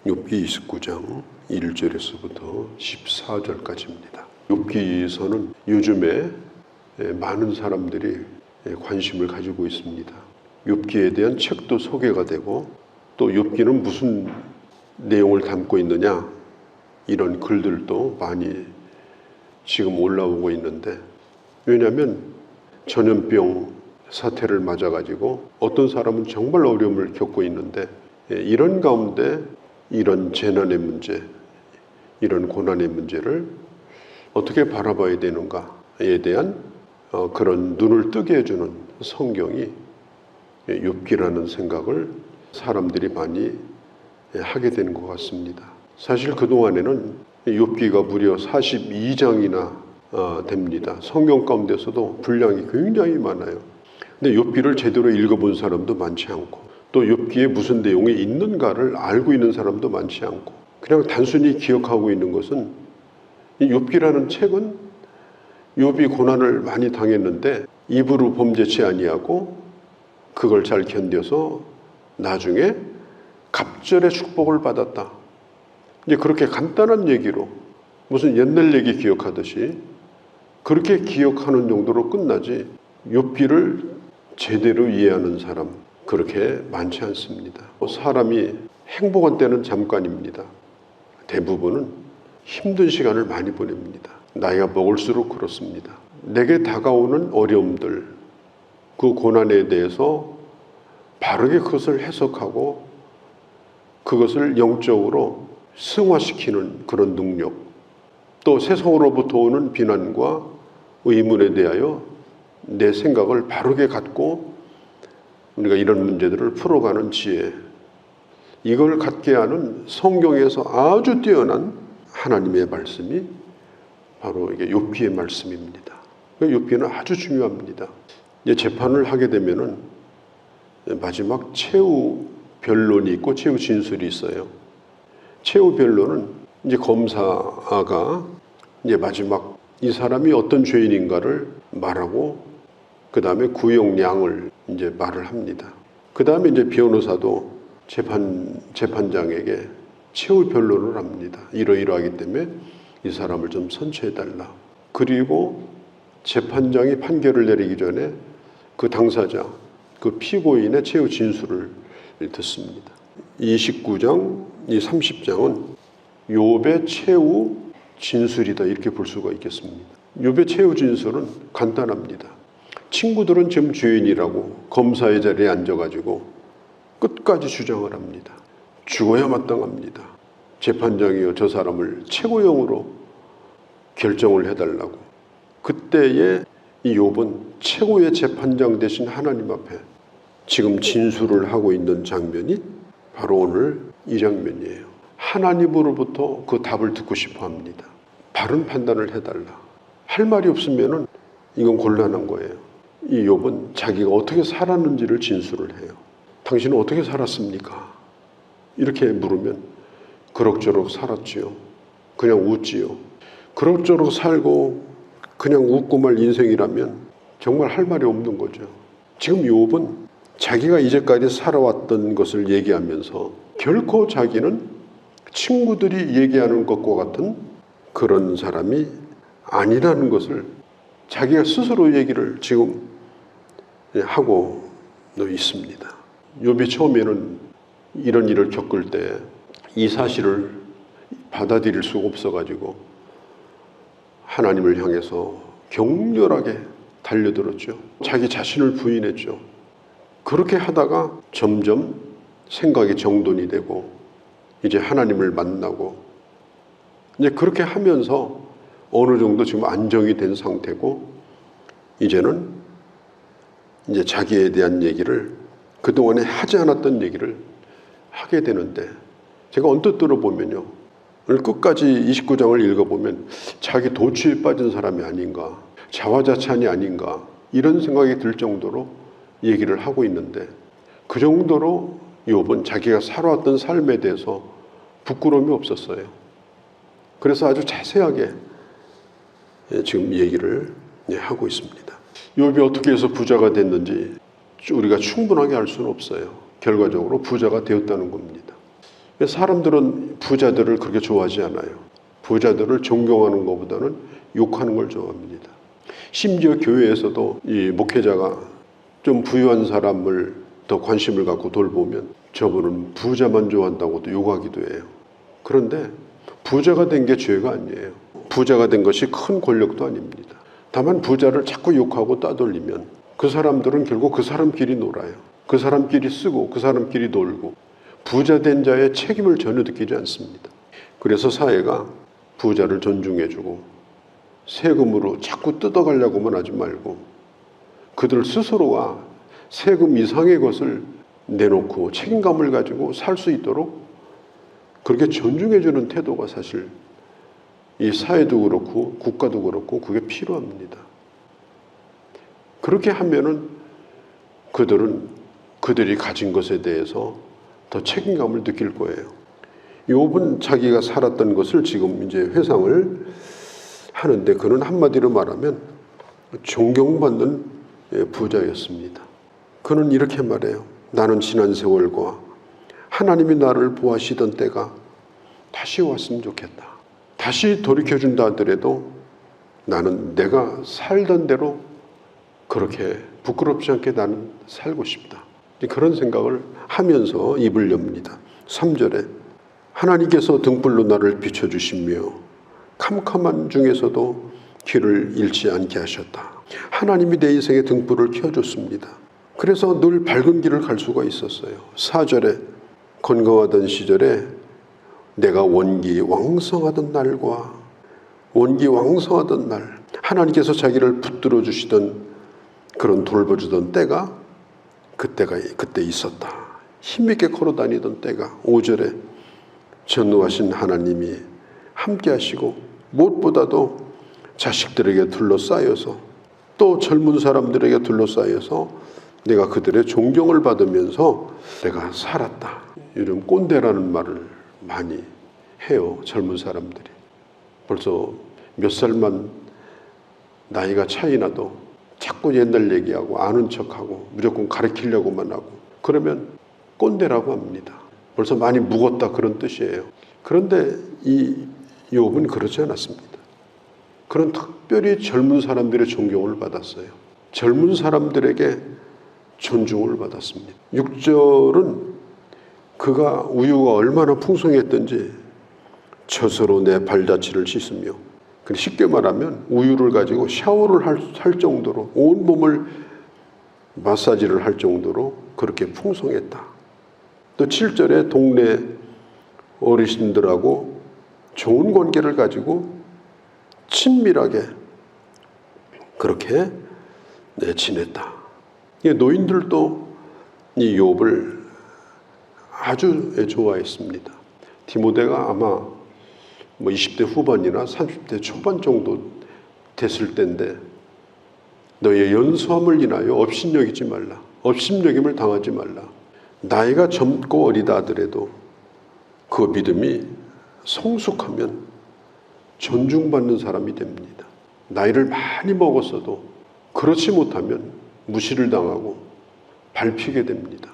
욥기 29장 1절에서부터 14절까지입니다. 욥기서는 요즘에 많은 사람들이 관심을 가지고 있습니다. 욥기에 대한 책도 소개가 되고, 또 욥기는 무슨 내용을 담고 있느냐, 이런 글들도 많이 지금 올라오고 있는데, 왜냐하면 전염병 사태를 맞아가지고 어떤 사람은 정말 어려움을 겪고 있는데, 이런 가운데 이런 재난의 문제, 이런 고난의 문제를 어떻게 바라봐야 되는가에 대한 그런 눈을 뜨게 해주는 성경이 욥기라는 생각을 사람들이 많이 하게 되는 것 같습니다. 사실 그동안에는 욥기가 무려 42장이나 됩니다. 성경 가운데서도 분량이 굉장히 많아요. 근데 욥기를 제대로 읽어본 사람도 많지 않고, 또 욥기에 무슨 내용이 있는가를 알고 있는 사람도 많지 않고, 그냥 단순히 기억하고 있는 것은 이 욥기라는 책은 욥이 고난을 많이 당했는데 입으로 범죄치 아니하고 그걸 잘 견뎌서 나중에 갑절의 축복을 받았다. 이제 그렇게 간단한 얘기로, 무슨 옛날 얘기 기억하듯이 그렇게 기억하는 정도로 끝나지, 욥기를 제대로 이해하는 사람 그렇게 많지 않습니다. 사람이 행복한 때는 잠깐입니다. 대부분은 힘든 시간을 많이 보냅니다. 나이가 먹을수록 그렇습니다. 내게 다가오는 어려움들, 그 고난에 대해서 바르게 그것을 해석하고 그것을 영적으로 승화시키는 그런 능력, 또 세상으로부터 오는 비난과 의문에 대하여 내 생각을 바르게 갖고 우리가 이런 문제들을 풀어가는 지혜, 이걸 갖게 하는 성경에서 아주 뛰어난 하나님의 말씀이 바로 이게 욥기의 말씀입니다. 욥기는 아주 중요합니다. 이제 재판을 하게 되면은 마지막 최후 변론이 있고 최후 진술이 있어요. 최후 변론은 이제 검사가 이제 마지막 이 사람이 어떤 죄인인가를 말하고, 그 다음에 구형량을 이제 말을 합니다. 그 다음에 이제 변호사도 재판장에게 최후 변론을 합니다. 이러이러하기 때문에 이 사람을 좀 선처해달라. 그리고 재판장이 판결을 내리기 전에 그 당사자, 그 피고인의 최후 진술을 듣습니다. 29장, 이 30장은 욥의 최후 진술이다, 이렇게 볼 수가 있겠습니다. 욥의 최후 진술은 간단합니다. 친구들은 지금 죄인이라고 검사의 자리에 앉아가지고 끝까지 주장을 합니다. 죽어야 마땅합니다. 재판장이요, 저 사람을 최고형으로 결정을 해달라고. 그때에 이 욥은 최고의 재판장 되신 하나님 앞에 지금 진술을 하고 있는 장면이 바로 오늘 이 장면이에요. 하나님으로부터 그 답을 듣고 싶어 합니다. 바른 판단을 해달라. 할 말이 없으면은 이건 곤란한 거예요. 이 욥은 자기가 어떻게 살았는지를 진술을 해요. 당신은 어떻게 살았습니까? 이렇게 물으면 그럭저럭 살았지요. 그냥 웃지요. 그럭저럭 살고 그냥 웃고 말 인생이라면 정말 할 말이 없는 거죠. 지금 욥은 자기가 이제까지 살아왔던 것을 얘기하면서 결코 자기는 친구들이 얘기하는 것과 같은 그런 사람이 아니라는 것을 자기가 스스로 얘기를 지금 하고 있습니다. 욥이 처음에는 이런 일을 겪을 때 이 사실을 받아들일 수가 없어가지고 하나님을 향해서 격렬하게 달려들었죠. 자기 자신을 부인했죠. 그렇게 하다가 점점 생각이 정돈이 되고 이제 하나님을 만나고, 이제 그렇게 하면서 어느 정도 지금 안정이 된 상태고, 이제는 이제 자기에 대한 얘기를, 그동안에 하지 않았던 얘기를 하게 되는데, 제가 언뜻 들어보면요, 오늘 끝까지 29장을 읽어보면 자기 도취에 빠진 사람이 아닌가, 자화자찬이 아닌가, 이런 생각이 들 정도로 얘기를 하고 있는데, 그 정도로 욥은 자기가 살아왔던 삶에 대해서 부끄러움이 없었어요. 그래서 아주 자세하게 지금 얘기를 하고 있습니다. 욥이 어떻게 해서 부자가 됐는지 우리가 충분하게 알 수는 없어요. 결과적으로 부자가 되었다는 겁니다. 사람들은 부자들을 그렇게 좋아하지 않아요. 부자들을 존경하는 것보다는 욕하는 걸 좋아합니다. 심지어 교회에서도 이 목회자가 좀 부유한 사람을 더 관심을 갖고 돌보면 저분은 부자만 좋아한다고 또 욕하기도 해요. 그런데 부자가 된 게 죄가 아니에요. 부자가 된 것이 큰 권력도 아닙니다. 다만 부자를 자꾸 욕하고 따돌리면 그 사람들은 결국 그 사람끼리 놀아요. 그 사람끼리 쓰고 그 사람끼리 놀고 부자 된 자의 책임을 전혀 느끼지 않습니다. 그래서 사회가 부자를 존중해주고 세금으로 자꾸 뜯어가려고만 하지 말고 그들 스스로가 세금 이상의 것을 내놓고 책임감을 가지고 살 수 있도록 그렇게 존중해주는 태도가 사실 이 사회도 그렇고 국가도 그렇고 그게 필요합니다. 그렇게 하면은 그들이 가진 것에 대해서 더 책임감을 느낄 거예요. 욥은 자기가 살았던 것을 지금 이제 회상을 하는데 그는 한마디로 말하면 존경받는 부자였습니다. 그는 이렇게 말해요. 나는 지난 세월과 하나님이 나를 보아시던 때가 다시 왔으면 좋겠다. 다시 돌이켜준다 하더라도 나는 내가 살던 대로 그렇게 부끄럽지 않게 나는 살고 싶다. 그런 생각을 하면서 입을 엽니다. 3절에 하나님께서 등불로 나를 비춰주시며 캄캄한 중에서도 길을 잃지 않게 하셨다. 하나님이 내 인생의 등불을 켜줬습니다. 그래서 늘 밝은 길을 갈 수가 있었어요. 4절에 건강하던 시절에 내가 원기 왕성하던 날과 원기 왕성하던 날 하나님께서 자기를 붙들어 주시던 그런 돌봐주던 때가 그때 있었다. 힘있게 걸어다니던 때가 5절에 전능하신 하나님이 함께 하시고 무엇보다도 자식들에게 둘러싸여서 또 젊은 사람들에게 둘러싸여서 내가 그들의 존경을 받으면서 내가 살았다. 이런 꼰대라는 말을 많이 해요. 젊은 사람들이. 벌써 몇 살만 나이가 차이 나도 자꾸 옛날 얘기하고 아는 척하고 무조건 가르치려고만 하고 그러면 꼰대라고 합니다. 벌써 많이 묵었다 그런 뜻이에요. 그런데 이 욥은 그렇지 않았습니다. 그런 특별히 젊은 사람들의 존경을 받았어요. 젊은 사람들에게 존중을 받았습니다. 6절은 그가 우유가 얼마나 풍성했던지 젖으로 내 발자취를 씻으며 쉽게 말하면 우유를 가지고 샤워를 할 정도로 온몸을 마사지를 할 정도로 그렇게 풍성했다. 또 7절에 동네 어르신들하고 좋은 관계를 가지고 친밀하게 그렇게 지냈다. 노인들도 이 욥을 아주 좋아했습니다. 디모데가 아마 20대 후반이나 30대 초반 정도 됐을 때인데 너의 연소함을 인하여 업신여기지 말라. 업신여김을 당하지 말라. 나이가 젊고 어리다 하더라도 그 믿음이 성숙하면 존중받는 사람이 됩니다. 나이를 많이 먹었어도 그렇지 못하면 무시를 당하고 밟히게 됩니다.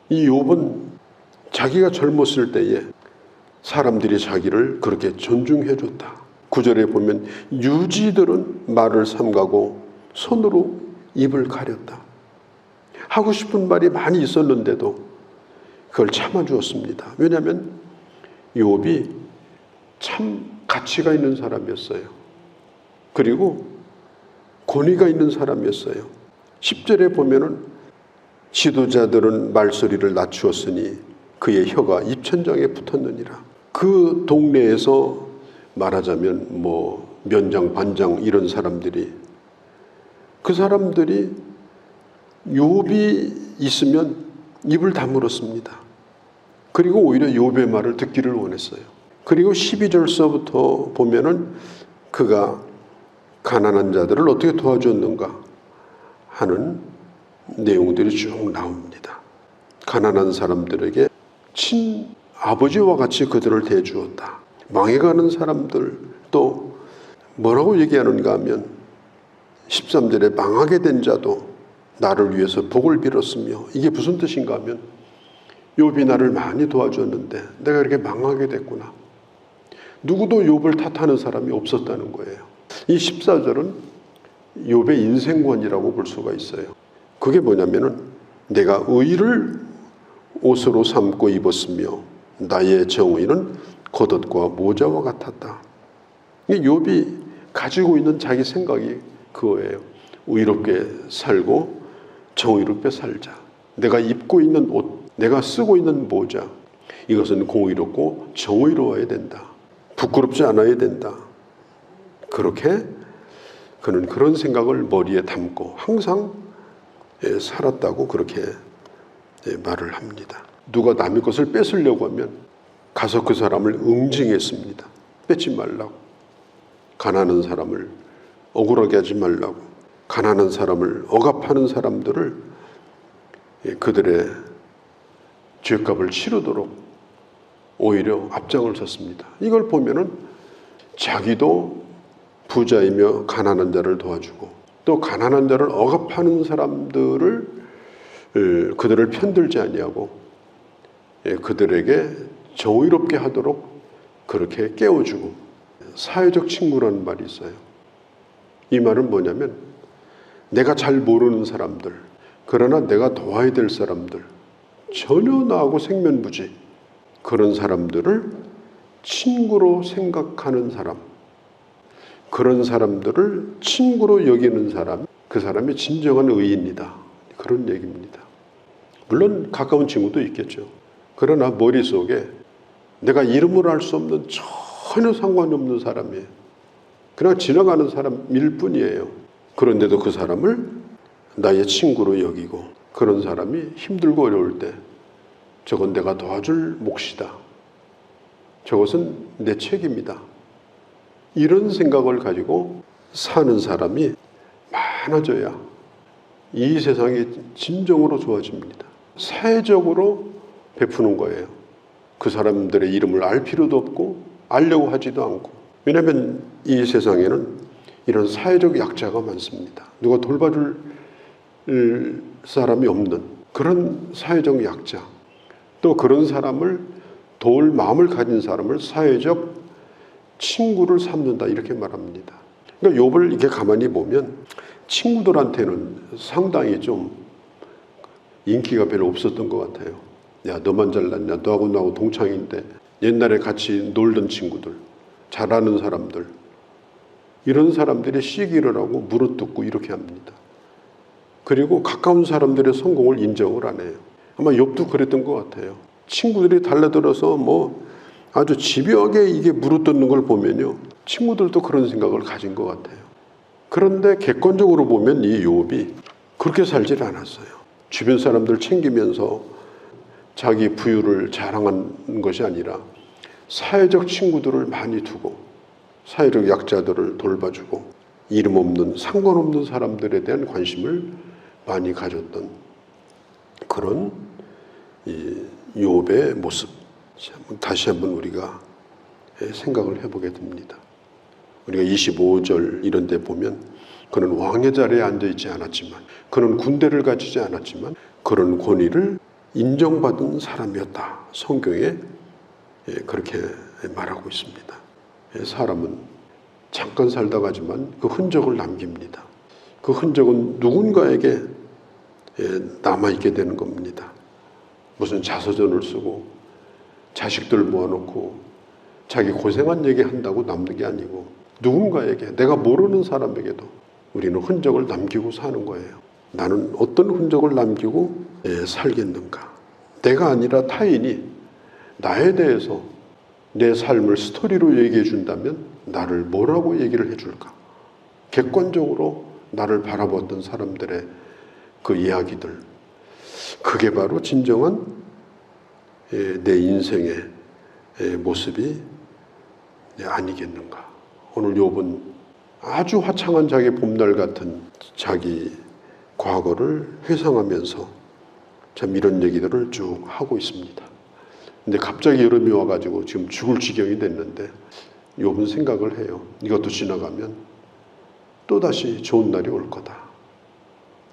이 욥은 자기가 젊었을 때에 사람들이 자기를 그렇게 존중해 줬다. 9절에 보면 유지들은 말을 삼가고 손으로 입을 가렸다. 하고 싶은 말이 많이 있었는데도 그걸 참아주었습니다. 왜냐하면 욥이 참 가치가 있는 사람이었어요. 그리고 권위가 있는 사람이었어요. 10절에 보면은 지도자들은 말소리를 낮추었으니 그의 혀가 입천장에 붙었느니라. 그 동네에서 말하자면 면장, 반장 이런 사람들이 그 사람들이 욥이 있으면 입을 다물었습니다. 그리고 오히려 욥의 말을 듣기를 원했어요. 그리고 12절서부터 보면은 그가 가난한 자들을 어떻게 도와줬는가 하는 내용들이 쭉 나옵니다. 가난한 사람들에게 친아버지와 같이 그들을 대주었다. 망해가는 사람들 또 뭐라고 얘기하는가 하면 13절에 망하게 된 자도 나를 위해서 복을 빌었으며 이게 무슨 뜻인가 하면 욥이 나를 많이 도와줬는데 내가 이렇게 망하게 됐구나. 누구도 욥을 탓하는 사람이 없었다는 거예요. 이 14절은 욥의 인생관이라고 볼 수가 있어요. 그게 뭐냐면은 내가 의를 옷으로 삼고 입었으며 나의 정의는 겉옷과 모자와 같았다. 욥이 가지고 있는 자기 생각이 그거예요. 의롭게 살고 정의롭게 살자. 내가 입고 있는 옷, 내가 쓰고 있는 모자, 이것은 공의롭고 정의로워야 된다. 부끄럽지 않아야 된다. 그렇게 그는 그런 생각을 머리에 담고 항상 살았다고 그렇게 말을 합니다. 누가 남의 것을 뺏으려고 하면 가서 그 사람을 응징했습니다. 뺏지 말라고. 가난한 사람을 억울하게 하지 말라고. 가난한 사람을 억압하는 사람들을 그들의 죄값을 치르도록 오히려 앞장을 섰습니다. 이걸 보면은 자기도 부자이며 가난한 자를 도와주고 또 가난한 자를 억압하는 사람들을 그들을 편들지 아니하고 그들에게 정의롭게 하도록 그렇게 깨워주고 사회적 친구라는 말이 있어요. 이 말은 뭐냐면 내가 잘 모르는 사람들, 그러나 내가 도와야 될 사람들, 전혀 나하고 생면부지 그런 사람들을 친구로 생각하는 사람, 그런 사람들을 친구로 여기는 사람, 그 사람이 진정한 의인이다. 그런 얘기입니다. 물론 가까운 친구도 있겠죠. 그러나 머릿속에 내가 이름을 알 수 없는 전혀 상관이 없는 사람이에요. 그냥 지나가는 사람일 뿐이에요. 그런데도 그 사람을 나의 친구로 여기고 그런 사람이 힘들고 어려울 때 저건 내가 도와줄 몫이다. 저것은 내 책임이다. 이런 생각을 가지고 사는 사람이 많아져야 이 세상이 진정으로 좋아집니다. 사회적으로 베푸는 거예요. 그 사람들의 이름을 알 필요도 없고 알려고 하지도 않고. 왜냐하면 이 세상에는 이런 사회적 약자가 많습니다. 누가 돌봐줄 사람이 없는 그런 사회적 약자, 또 그런 사람을 도울 마음을 가진 사람을 사회적 친구를 삼는다 이렇게 말합니다. 그러니까 욥을 이렇게 가만히 보면 친구들한테는 상당히 좀 인기가 별로 없었던 것 같아요. 야, 너만 잘났냐? 너하고 나하고 동창인데 옛날에 같이 놀던 친구들, 잘하는 사람들, 이런 사람들이 시기를 하고 물어뜯고 이렇게 합니다. 그리고 가까운 사람들의 성공을 인정을 안 해요. 아마 욥도 그랬던 것 같아요. 친구들이 달려들어서 뭐 아주 집요하게 이게 물어뜯는 걸 보면요, 친구들도 그런 생각을 가진 것 같아요. 그런데 객관적으로 보면 이 욥이 그렇게 살질 않았어요. 주변 사람들 챙기면서 자기 부유를 자랑한 것이 아니라 사회적 친구들을 많이 두고 사회적 약자들을 돌봐주고 이름 없는 상관없는 사람들에 대한 관심을 많이 가졌던 그런 이 욥의 모습, 다시 한번 우리가 생각을 해보게 됩니다. 우리가 25절 이런 데 보면 그는 왕의 자리에 앉아있지 않았지만, 그는 군대를 가지지 않았지만 그런 권위를 인정받은 사람이었다. 성경에 그렇게 말하고 있습니다. 사람은 잠깐 살다 가지만 그 흔적을 남깁니다. 그 흔적은 누군가에게 남아있게 되는 겁니다. 무슨 자서전을 쓰고 자식들 모아놓고 자기 고생한 얘기 한다고 남는 게 아니고 누군가에게, 내가 모르는 사람에게도 우리는 흔적을 남기고 사는 거예요. 나는 어떤 흔적을 남기고 살겠는가? 내가 아니라 타인이 나에 대해서 내 삶을 스토리로 얘기해 준다면 나를 뭐라고 얘기를 해줄까? 객관적으로 나를 바라봤던 사람들의 그 이야기들, 그게 바로 진정한 내 인생의 모습이 아니겠는가? 오늘 욥은 아주 화창한 자기 봄날 같은 자기 과거를 회상하면서 참 이런 얘기들을 쭉 하고 있습니다. 근데 갑자기 여름이 와가지고 지금 죽을 지경이 됐는데 욥은 생각을 해요. 이것도 지나가면 또다시 좋은 날이 올 거다.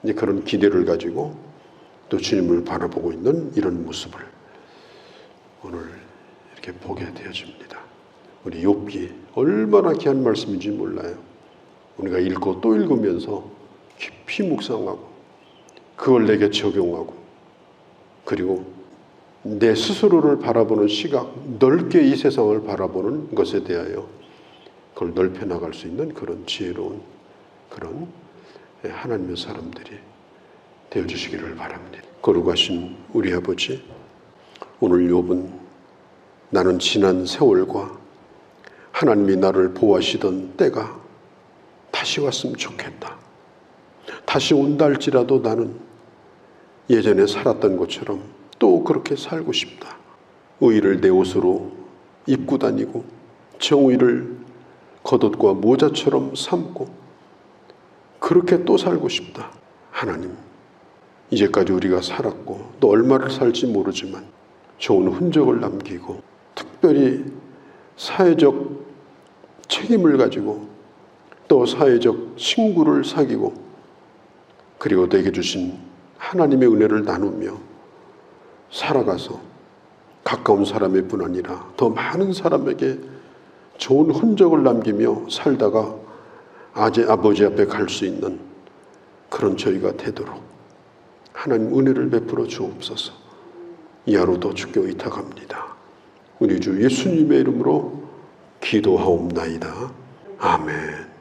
이제 그런 기대를 가지고 또 주님을 바라보고 있는 이런 모습을 오늘 이렇게 보게 되어집니다. 우리 욥기 얼마나 귀한 말씀인지 몰라요. 우리가 읽고 또 읽으면서 깊이 묵상하고 그걸 내게 적용하고 그리고 내 스스로를 바라보는 시각, 넓게 이 세상을 바라보는 것에 대하여 그걸 넓혀 나갈 수 있는 그런 지혜로운 그런 하나님의 사람들이 되어주시기를 바랍니다. 거룩하신 우리 아버지, 오늘 욥은 나는 지난 세월과 하나님이 나를 보호하시던 때가 다시 왔으면 좋겠다. 다시 온다 할지라도 나는 예전에 살았던 것처럼 또 그렇게 살고 싶다. 의의를 내 옷으로 입고 다니고 정의를 겉옷과 모자처럼 삼고 그렇게 또 살고 싶다. 하나님, 이제까지 우리가 살았고 또 얼마를 살지 모르지만 좋은 흔적을 남기고 특별히 사회적 책임을 가지고 또 사회적 친구를 사귀고 그리고 내게 주신 하나님의 은혜를 나누며 살아가서 가까운 사람의 뿐 아니라 더 많은 사람에게 좋은 흔적을 남기며 살다가 아버지 앞에 갈 수 있는 그런 저희가 되도록 하나님 은혜를 베풀어 주옵소서. 이 하루도 주께 의탁합니다. 우리 주 예수님의 이름으로 기도하옵나이다. 아멘.